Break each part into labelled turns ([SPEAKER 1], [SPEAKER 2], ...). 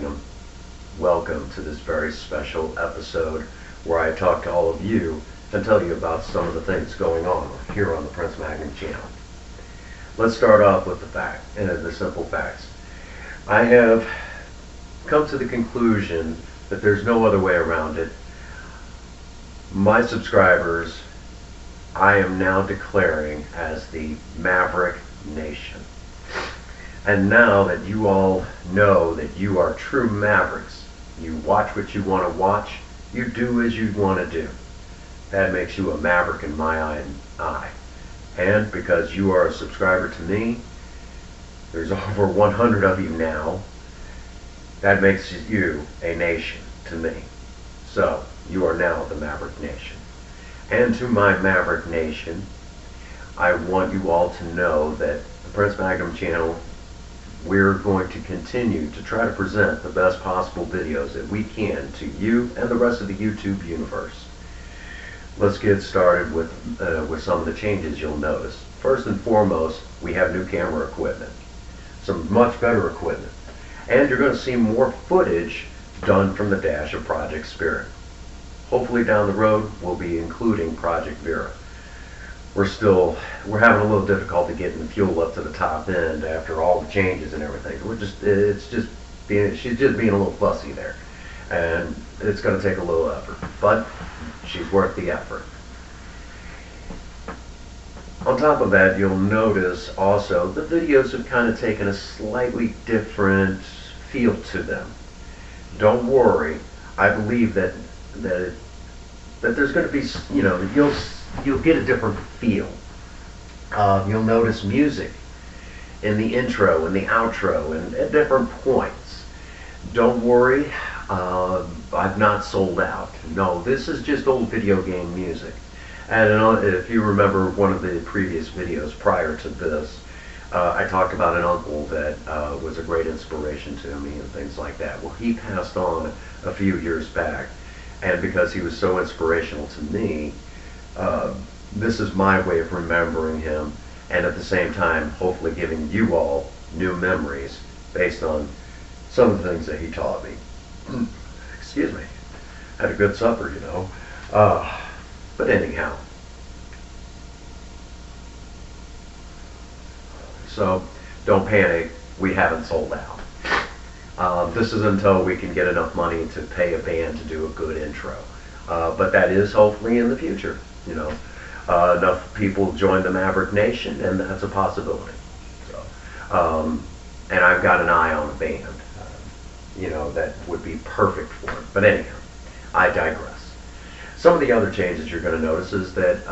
[SPEAKER 1] Magnum. Welcome to this very special episode where I talk to all of you and tell you about some of the things going on here on the Prince Magnum channel. Let's start off with the simple facts. I have come to the conclusion that there's no other way around it. My subscribers, I am now declaring as the Maverick Nation. And now that you all know that you are true Mavericks, you watch what you want to watch, you do as you want to do. That makes you a Maverick in my eye. And because you are a subscriber to me, there's over 100 of you now, that makes you a nation to me. So, you are now the Maverick Nation. And to my Maverick Nation, I want you all to know that the Prince Magnum channel, we're going to continue to try to present the best possible videos that we can to you and the rest of the YouTube universe. Let's get started with some of the changes you'll notice. First and foremost, we have new camera equipment, some much better equipment, and you're going to see more footage done from the dash of Project Spirit. Hopefully down the road we'll be including Project Vera. We're having a little difficulty getting the fuel up to the top end after all the changes and everything. She's just being a little fussy there, and it's going to take a little effort, but she's worth the effort. On top of that, you'll notice also the videos have kind of taken a slightly different feel to them. Don't worry, I believe that there's going to be, you'll get a different feel. You'll notice music in the intro and the outro and at different points. Don't worry, I've not sold out. No, this is just old video game music. And if you remember one of the previous videos prior to this, I talked about an uncle that was a great inspiration to me and things like that. Well, he passed on a few years back, and because he was so inspirational to me, this is my way of remembering him, and at the same time hopefully giving you all new memories based on some of the things that he taught me. Excuse me. Had a good supper, but anyhow, so don't panic, we haven't sold out. This is until we can get enough money to pay a band to do a good intro, but that is hopefully in the future. Enough people join the Maverick Nation, and that's a possibility. So, and I've got an eye on a band, that would be perfect for it. But anyhow, I digress. Some of the other changes you're going to notice is that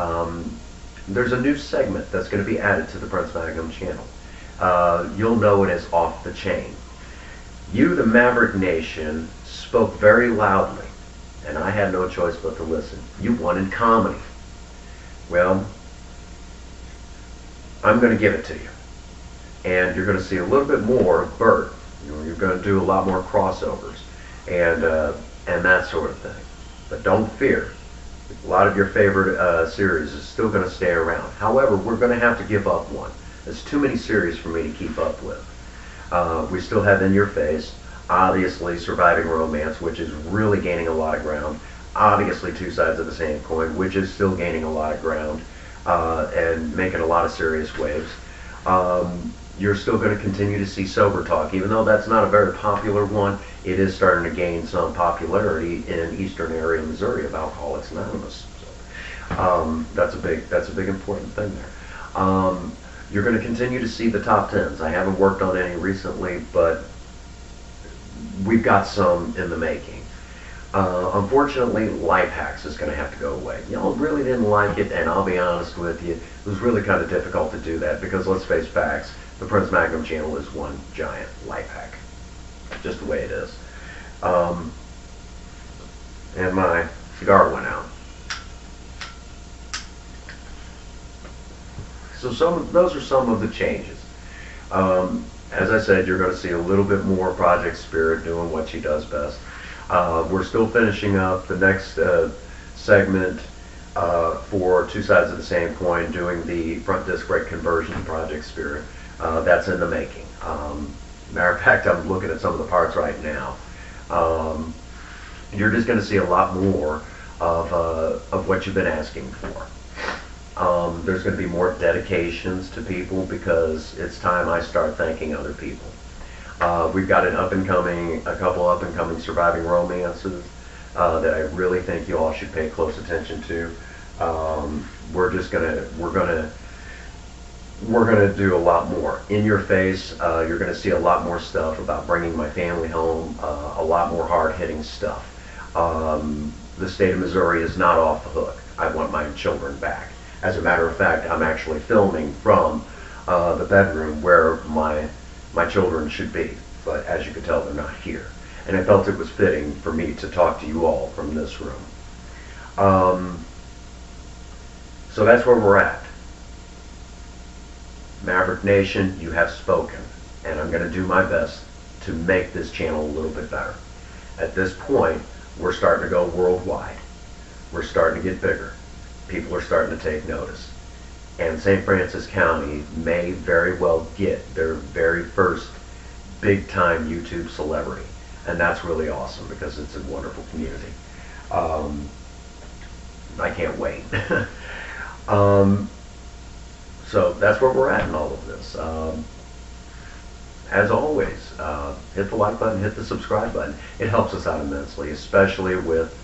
[SPEAKER 1] there's a new segment that's going to be added to the Prince Magnum channel. You'll know it as Off the Chain. You, the Maverick Nation, spoke very loudly, and I had no choice but to listen. You wanted comedy. Well, I'm going to give it to you. And you're going to see a little bit more of Bert. You're going to do a lot more crossovers and that sort of thing. But don't fear. A lot of your favorite series is still going to stay around. However, we're going to have to give up one. There's too many series for me to keep up with. We still have In Your Face, obviously Surviving Romance, which is really gaining a lot of ground. Obviously Two Sides of the Same Coin, which is still gaining a lot of ground and making a lot of serious waves. You're still going to continue to see Sober Talk, even though that's not a very popular one. It is starting to gain some popularity in Eastern area Missouri of Alcoholics Anonymous. So, that's a big important thing there. You're going to continue to see the top 10s. I haven't worked on any recently, but we've got some in the making. Unfortunately, Life Hacks is going to have to go away. Y'all really didn't like it, and I'll be honest with you, it was really kind of difficult to do that because, let's face facts, the Prince Magnum channel is one giant life hack. Just the way it is. And my cigar went out. So those are some of the changes. As I said, you're going to see a little bit more Project Spirit doing what she does best. We're still finishing up the next segment for Two Sides of the Same Coin, doing the front disc brake conversion to Project Spirit. That's in the making. Matter of fact, I'm looking at some of the parts right now. Um, you're just going to see a lot more of what you've been asking for. There's going to be more dedications to people because it's time I start thanking other people. We've got a couple up and coming surviving romances that I really think you all should pay close attention to. We're gonna do a lot more in your face. You're gonna see a lot more stuff about bringing my family home. A lot more hard-hitting stuff. The state of Missouri is not off the hook. I want my children back. As a matter of fact, I'm actually filming from the bedroom where my children should be, but as you can tell, they're not here. And I felt it was fitting for me to talk to you all from this room. So that's where we're at. Maverick Nation, you have spoken, and I'm going to do my best to make this channel a little bit better. At this point, we're starting to go worldwide. We're starting to get bigger. People are starting to take notice. And St. Francis County may very well get their very first big-time YouTube celebrity. And that's really awesome because it's a wonderful community. I can't wait. So that's where we're at in all of this. As always, hit the like button, hit the subscribe button. It helps us out immensely, especially with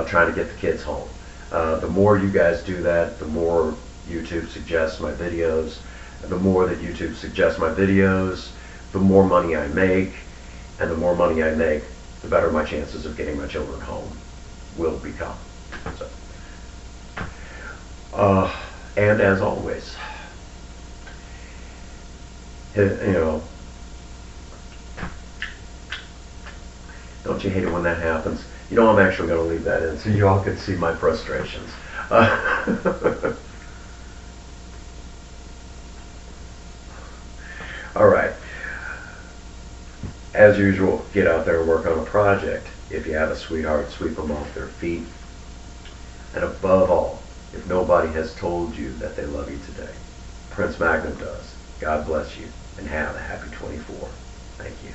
[SPEAKER 1] trying to get the kids home. The more you guys do that, the more YouTube suggests my videos. The more that YouTube suggests my videos, the more money I make. And the more money I make, the better my chances of getting my children home will become. So, and as always, don't you hate it when that happens? I'm actually going to leave that in so you all can see my frustrations. All right. As usual, get out there and work on a project. If you have a sweetheart, sweep them off their feet. And above all, if nobody has told you that they love you today, Prince Magnum does. God bless you, and have a happy 24. Thank you.